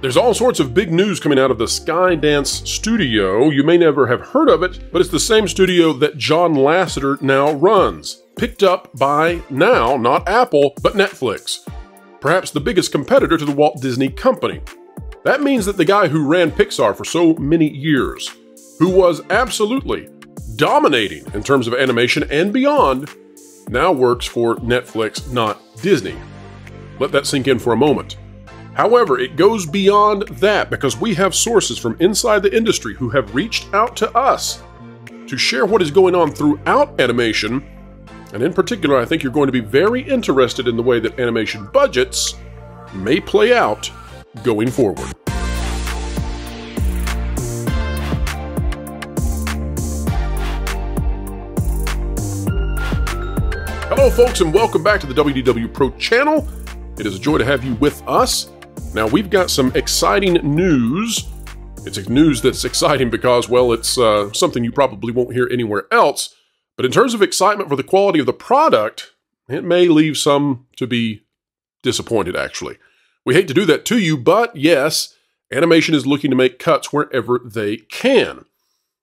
There's all sorts of big news coming out of the Skydance studio. You may never have heard of it, but it's the same studio that John Lasseter now runs. Picked up by now, not Apple, but Netflix. Perhaps the biggest competitor to the Walt Disney Company. That means that the guy who ran Pixar for so many years, who was absolutely dominating in terms of animation and beyond, now works for Netflix, not Disney. Let that sink in for a moment. However, it goes beyond that because we have sources from inside the industry who have reached out to us to share what is going on throughout animation. And in particular, I think you're going to be very interested in the way that animation budgets may play out going forward. Hello folks, and welcome back to the WDW Pro channel. It is a joy to have you with us. Now, we've got some exciting news. It's news that's exciting because, well, it's something you probably won't hear anywhere else. But in terms of excitement for the quality of the product, it may leave some to be disappointed, actually. We hate to do that to you, but yes, animation is looking to make cuts wherever they can.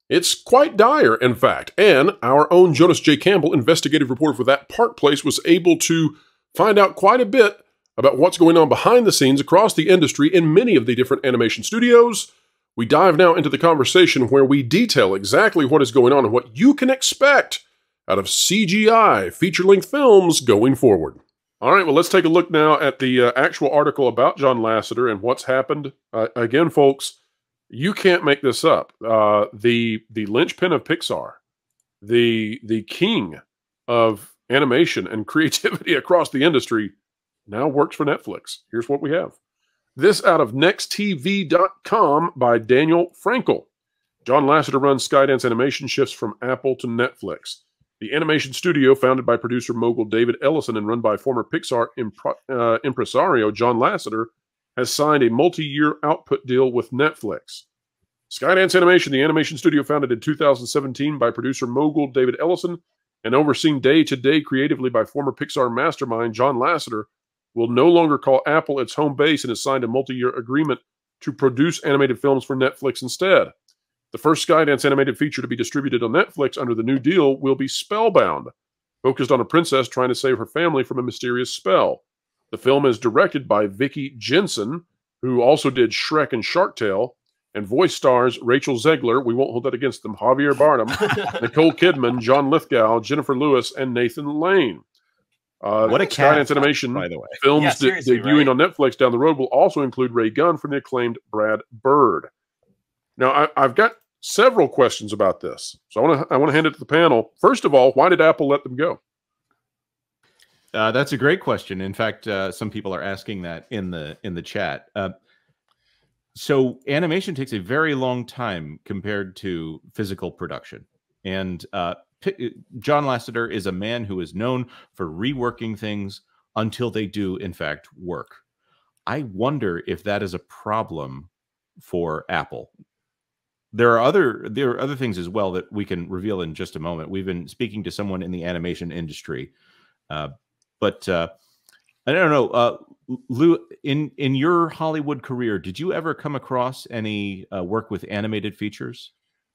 It's quite dire, in fact, and our own Jonas J. Campbell, investigative reporter for That Park Place, was able to find out quite a bit about what's going on behind the scenes across the industry in many of the different animation studios. We dive now into the conversation where we detail exactly what is going on and what you can expect out of CGI feature-length films going forward. All right, well, let's take a look now at the actual article about John Lasseter and what's happened. Again, folks, you can't make this up. The linchpin of Pixar, the king of animation and creativity across the industry, now works for Netflix. Here's what we have. This out of nexttv.com by Daniel Frankel. John Lasseter runs Skydance Animation shifts from Apple to Netflix. The animation studio, founded by producer mogul David Ellison and run by former Pixar impresario John Lasseter, has signed a multi-year output deal with Netflix. Skydance Animation, the animation studio founded in 2017 by producer mogul David Ellison and overseen day-to-day creatively by former Pixar mastermind John Lasseter, will no longer call Apple its home base and has signed a multi-year agreement to produce animated films for Netflix instead. The first Skydance animated feature to be distributed on Netflix under the new deal will be Spellbound, focused on a princess trying to save her family from a mysterious spell. The film is directed by Vicky Jensen, who also did Shrek and Shark Tale, and voice stars Rachel Zegler, we won't hold that against them, Javier Bardem, Nicole Kidman, John Lithgow, Jennifer Lewis, and Nathan Lane. What a cast, Skydance Animation by the way. films Yeah, debuting on Netflix down the road will also include Ray Gunn from the acclaimed Brad Bird. Now, I've got several questions about this, so I want to hand it to the panel. First of all, why did Apple let them go? That's a great question. In fact, some people are asking that in the chat. So animation takes a very long time compared to physical production, and John Lasseter is a man who is known for reworking things until they do, in fact, work. I wonder if that is a problem for Apple. There are other things as well that we can reveal in just a moment. We've been speaking to someone in the animation industry, but I don't know, Lou. In your Hollywood career, did you ever come across any work with animated features?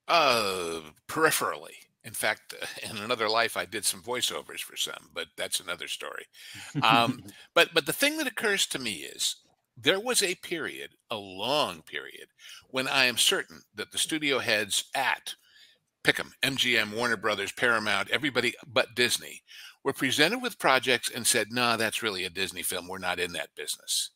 Peripherally. In fact, in another life, I did some voiceovers for some, but that's another story. But the thing that occurs to me is there was a period, a long period, when I am certain that the studio heads at pick 'em, MGM, Warner Brothers, Paramount, everybody but Disney, were presented with projects and said, "No, that's really a Disney film. We're not in that business."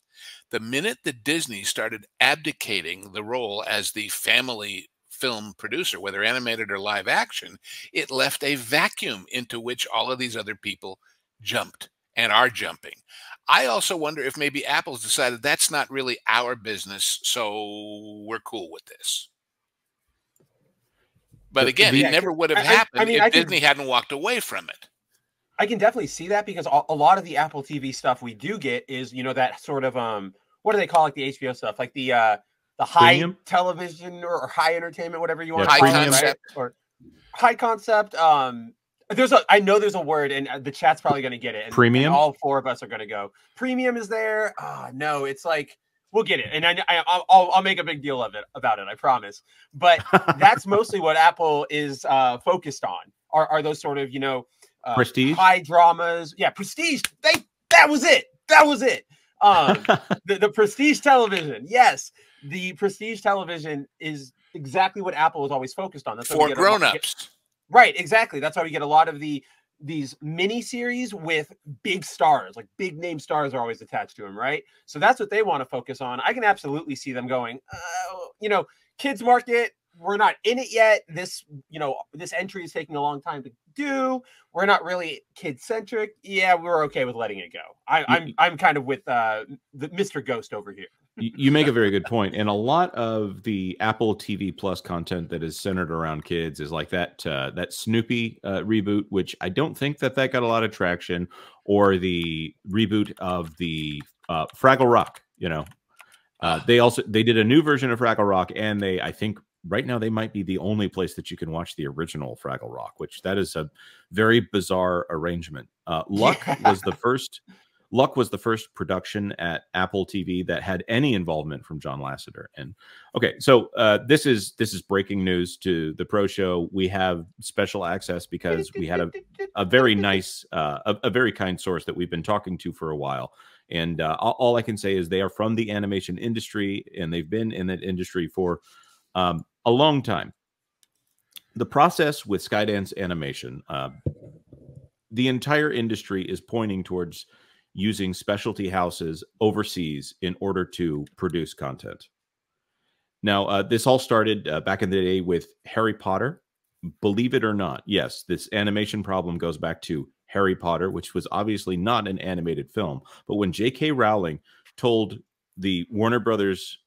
The minute that Disney started abdicating the role as the family film producer, whether animated or live action, it left a vacuum into which all of these other people jumped and are jumping. I also wonder if maybe Apple's decided that's not really our business, so we're cool with this. But again, it never would have happened if Disney hadn't walked away from it. I can definitely see that because a lot of the Apple TV stuff we do get is, you know, that sort of what do they call like the HBO stuff, like the high premium television or high entertainment, whatever you want to call it, right? Or high concept. I know there's a word, and the chat's probably going to get it. And, premium. And all four of us are going to go. Premium is there. No, it's like we'll get it, and I'll make a big deal of it about it. I promise. But that's mostly what Apple is focused on. Are those sort of, you know, prestige high dramas? Yeah, prestige. That was it. That was it. The prestige television. Yes, the prestige television is exactly what Apple is always focused on. That's for grown-ups. Right, exactly. That's why we get a lot of these mini series with big stars, like big name stars are always attached to them, right? So that's what they want to focus on. I can absolutely see them going, you know, kids market, we're not in it yet. This, you know, this entry is taking a long time to do. We're not really kid centric. Yeah, we're okay with letting it go. I'm kind of with the Mr. Ghost over here. You make a very good point, and a lot of the Apple TV Plus content that is centered around kids is like that that Snoopy reboot, which I don't think that got a lot of traction, or the reboot of the Fraggle Rock. You know, they did a new version of Fraggle Rock, and I think right now they might be the only place that you can watch the original Fraggle Rock, which that is a very bizarre arrangement. Luck was the first. Luck was the first production at Apple TV that had any involvement from John Lasseter. And okay, so this is breaking news to the Pro Show. We have special access because we had a very nice, a very kind source that we've been talking to for a while. And all I can say is they are from the animation industry, and they've been in that industry for a long time. The process with Skydance Animation, the entire industry is pointing towards using specialty houses overseas in order to produce content. Now, this all started back in the day with Harry Potter. Believe it or not, yes, this animation problem goes back to Harry Potter, which was obviously not an animated film. But when J.K. Rowling told the Warner Brothers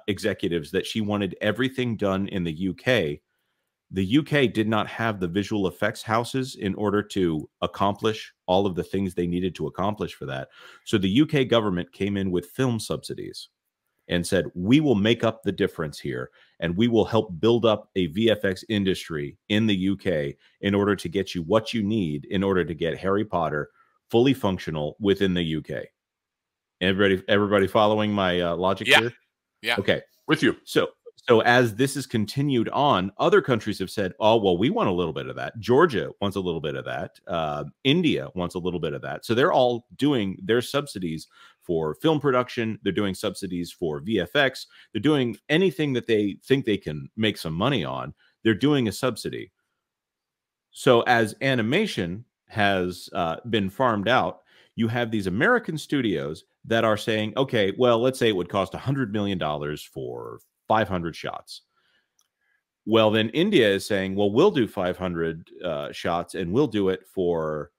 executives that she wanted everything done in the UK did not have the visual effects houses in order to accomplish all of the things they needed to accomplish for that. So the UK government came in with film subsidies and said, we will make up the difference here, and we will help build up a VFX industry in the UK in order to get you what you need in order to get Harry Potter fully functional within the UK. Everybody following my logic here? Yeah. Okay. With you. So as this is continued on, other countries have said, oh, well, we want a little bit of that. Georgia wants a little bit of that. India wants a little bit of that. So they're all doing their subsidies for film production. They're doing subsidies for VFX. They're doing anything that they think they can make some money on. They're doing a subsidy. So as animation has been farmed out, you have these American studios that are saying, okay, well, let's say it would cost $100 million for 500 shots. Well, then India is saying, well, we'll do 500 shots, and we'll do it for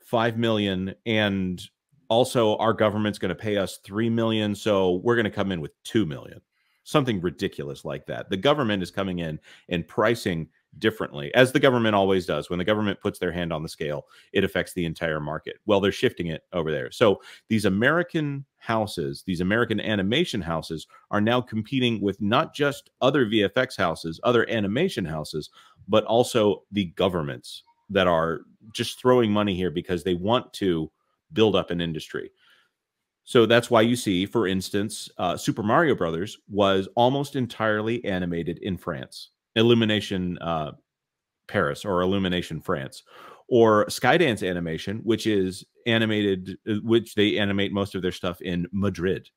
5 million. And also our government's going to pay us 3 million. So we're going to come in with 2 million, something ridiculous like that. The government is coming in and pricing differently, as the government always does. When the government puts their hand on the scale, it affects the entire market. Well, they're shifting it over there. So these American houses, these American animation houses, are now competing with not just other VFX houses, other animation houses, but also the governments that are just throwing money here because they want to build up an industry. So that's why you see, for instance, Super Mario Brothers was almost entirely animated in France. Illumination Paris or Illumination France, or Skydance Animation, which is animated, which they animate most of their stuff in Madrid.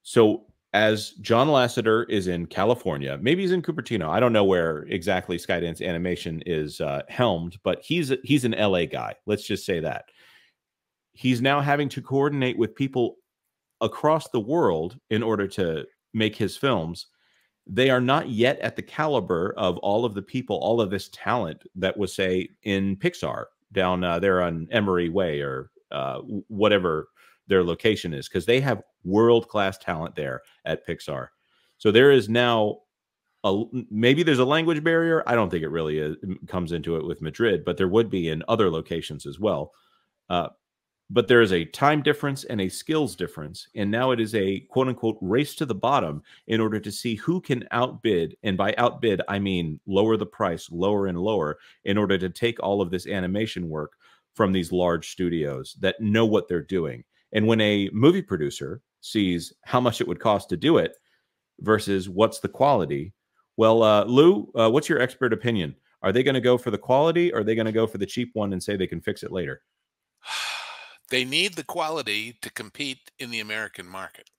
So as John Lasseter is in California, maybe he's in Cupertino. I don't know where exactly Skydance Animation is helmed, but he's an LA guy. Let's just say that. He's now having to coordinate with people across the world in order to make his films. They are not yet at the caliber of all of the people, all of this talent that was, say, in Pixar down there on Emery Way or whatever their location is, because they have world-class talent there at Pixar. So there is now maybe there's a language barrier. I don't think it really comes into it with Madrid, but there would be in other locations as well. But there is a time difference and a skills difference. And now it is a quote unquote race to the bottom in order to see who can outbid. And by outbid, I mean lower the price, lower and lower, in order to take all of this animation work from these large studios that know what they're doing. And when a movie producer sees how much it would cost to do it versus what's the quality. Well, Lou, what's your expert opinion? Are they going to go for the quality, or are they going to go for the cheap one and say they can fix it later? They need the quality to compete in the American market.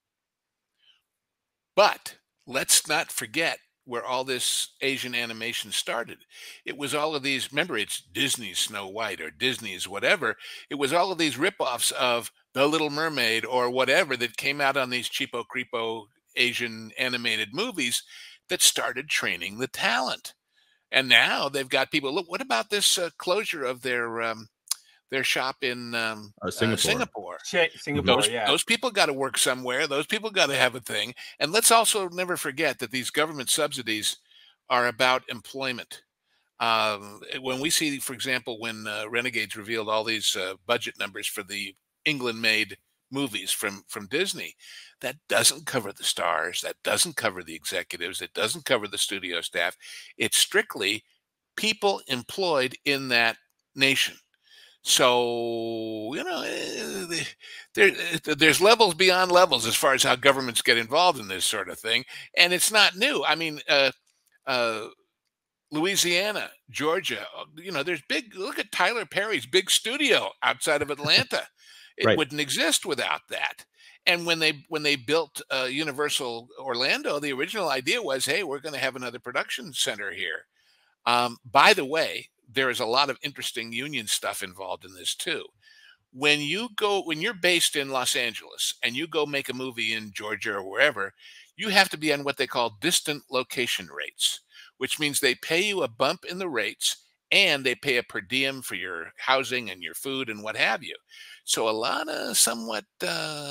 But let's not forget where all this Asian animation started. It was all of these, remember, it's Disney's Snow White or Disney's whatever. It was all of these ripoffs of The Little Mermaid or whatever that came out on these cheapo creepo Asian animated movies that started training the talent. And now they've got people, look, what about this closure of their shop in Singapore? Singapore, Those people got to work somewhere. Those people got to have a thing. And let's also never forget that these government subsidies are about employment. When we see, for example, when Renegades revealed all these budget numbers for the England-made movies from Disney, that doesn't cover the stars, that doesn't cover the executives, it doesn't cover the studio staff. It's strictly people employed in that nation. So, you know, there's levels beyond levels as far as how governments get involved in this sort of thing. And it's not new. I mean, Louisiana, Georgia, you know, there's look at Tyler Perry's big studio outside of Atlanta. It wouldn't exist without that. And when they built Universal Orlando, the original idea was, hey, we're going to have another production center here. By the way, there is a lot of interesting union stuff involved in this too. When you're based in Los Angeles and you go make a movie in Georgia or wherever, you have to be on what they call distant location rates, which means they pay you a bump in the rates and they pay a per diem for your housing and your food and what have you. So a lot of somewhat,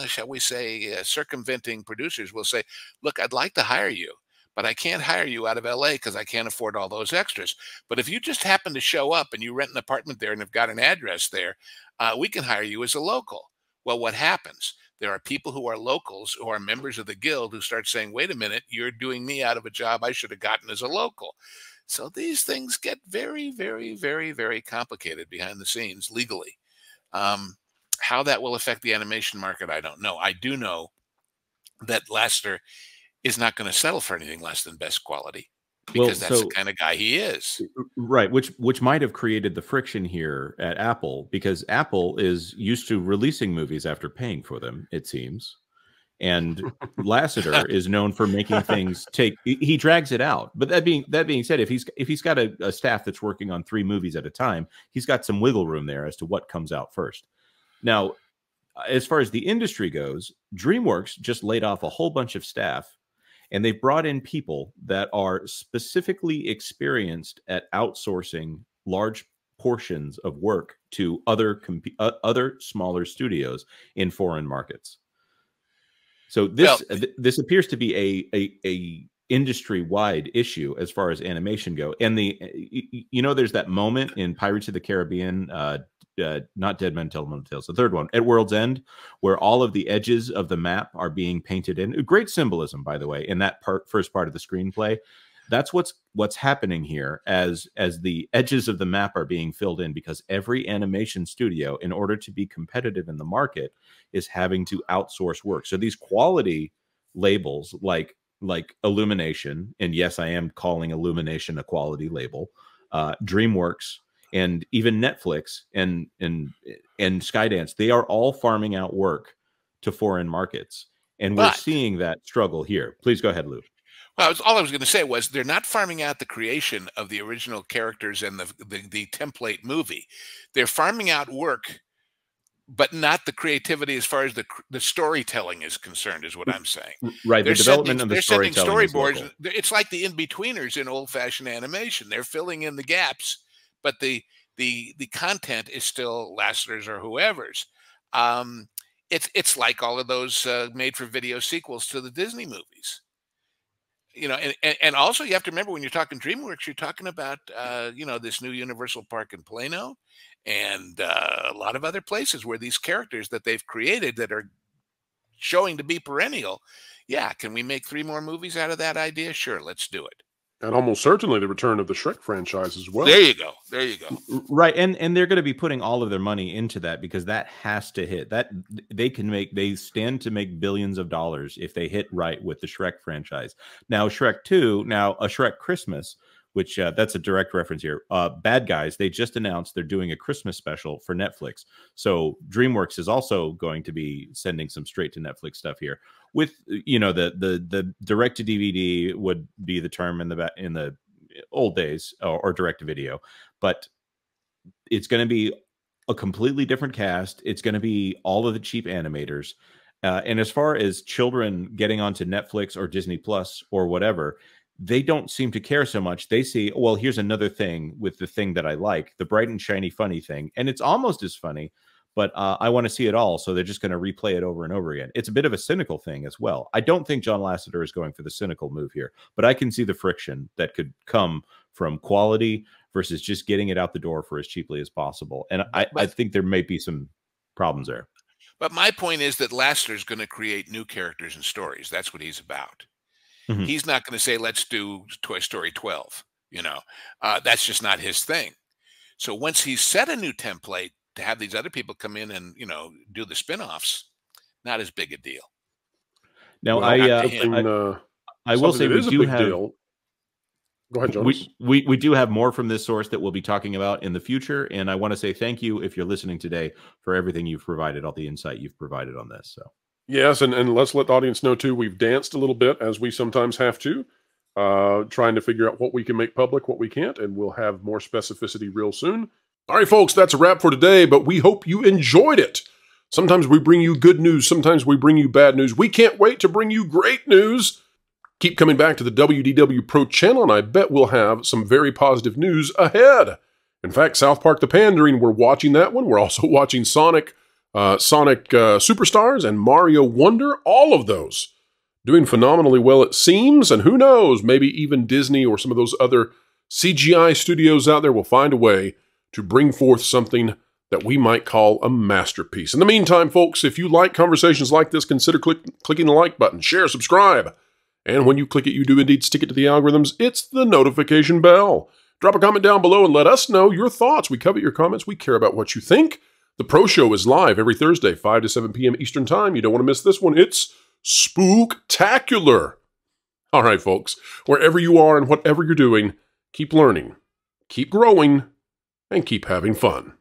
shall we say, circumventing producers will say, look, I'd like to hire you, but I can't hire you out of LA because I can't afford all those extras. But if you just happen to show up and you rent an apartment there and have got an address there, we can hire you as a local. Well, what happens? There are people who are locals who are members of the guild who start saying, wait a minute, you're doing me out of a job I should have gotten as a local. So these things get very, very, very, very complicated behind the scenes legally. How that will affect the animation market, I don't know. I do know that Lasseter is not going to settle for anything less than best quality because that's the kind of guy he is. Right, which might have created the friction here at Apple, because Apple is used to releasing movies after paying for them, it seems. And Lasseter is known for making things he drags it out. But that being said, if he's got a staff that's working on 3 movies at a time, he's got some wiggle room there as to what comes out first. Now, as far as the industry goes, DreamWorks just laid off a whole bunch of staff, and they've brought in people that are specifically experienced at outsourcing large portions of work to other smaller studios in foreign markets. So this appears to be a industry-wide issue as far as animation go. And there's that moment in Pirates of the Caribbean, not Dead Men Tell No Tales, the third one, at World's End, where all of the edges of the map are being painted in. Great symbolism, by the way, in that first part of the screenplay. That's what's happening here as the edges of the map are being filled in, because every animation studio, in order to be competitive in the market, is having to outsource work. So these quality labels like Illumination, and yes, I am calling Illumination a quality label, DreamWorks, and even Netflix and Skydance, they are all farming out work to foreign markets. And we're seeing that struggle here. Please go ahead, Lou. Well, all I was going to say was they're not farming out the creation of the original characters and the template movie. They're farming out work, but not the creativity as far as the storytelling is concerned, is what I'm saying. Right. The development of the storytelling. Storyboards. It's like the in-betweeners in old-fashioned animation. They're filling in the gaps, but the content is still Lasseter's or whoever's. It's like all of those made-for-video sequels to the Disney movies. You know, and also you have to remember, when you're talking DreamWorks, you're talking about this new Universal Park in Plano, and a lot of other places where these characters that they've created that are showing to be perennial. Yeah, can we make 3 more movies out of that idea? Sure, let's do it. And almost certainly the return of the Shrek franchise as well. There you go. There you go. Right, and they're going to be putting all of their money into that because that has to hit. That they stand to make billions of dollars if they hit right with the Shrek franchise. Now Shrek 2, now a Shrek Christmas, which that's a direct reference here. Bad Guys, they just announced they're doing a Christmas special for Netflix. So DreamWorks is also going to be sending some straight to Netflix stuff here. With the direct to DVD would be the term in the old days, or direct to video, but it's going to be a completely different cast. It's going to be all of the cheap animators. And as far as children getting onto Netflix or Disney Plus or whatever, they don't seem to care so much. They see, well, here's another thing with the thing that I like, the bright and shiny funny thing. And it's almost as funny, but I want to see it all. So they're just going to replay it over and over again. It's a bit of a cynical thing as well. I don't think John Lasseter is going for the cynical move here, but I can see the friction that could come from quality versus just getting it out the door for as cheaply as possible. And I think there may be some problems there. But my point is that Lasseter is going to create new characters and stories. That's what he's about. Mm-hmm. He's not going to say, let's do Toy Story 12. That's just not his thing. So once he's set a new template, to have these other people come in and, do the spin-offs, not as big a deal. Now, well, I will say we do have... Deal. Go ahead, Jonas. We do have more from this source that we'll be talking about in the future, and I want to say thank you, if you're listening today, for everything you've provided, all the insight you've provided on this. So yes, and let's let the audience know, too, we've danced a little bit, as we sometimes have to, trying to figure out what we can make public, what we can't, and we'll have more specificity real soon. All right, folks, that's a wrap for today, but we hope you enjoyed it. Sometimes we bring you good news. Sometimes we bring you bad news. We can't wait to bring you great news. Keep coming back to the WDW Pro channel, and I bet we'll have some very positive news ahead. In fact, South Park The Pandering, we're watching that one. We're also watching Sonic Superstars and Mario Wonder. All of those doing phenomenally well, it seems. And who knows, maybe even Disney or some of those other CGI studios out there will find a way to bring forth something that we might call a masterpiece. In the meantime, folks, if you like conversations like this, consider clicking the like button, share, subscribe. And when you click it, you do indeed stick it to the algorithms. It's the notification bell. Drop a comment down below and let us know your thoughts. We covet your comments. We care about what you think. The Pro Show is live every Thursday, 5 to 7 p.m. Eastern Time. You don't want to miss this one. It's spooktacular. All right, folks, wherever you are and whatever you're doing, keep learning, keep growing, and keep having fun.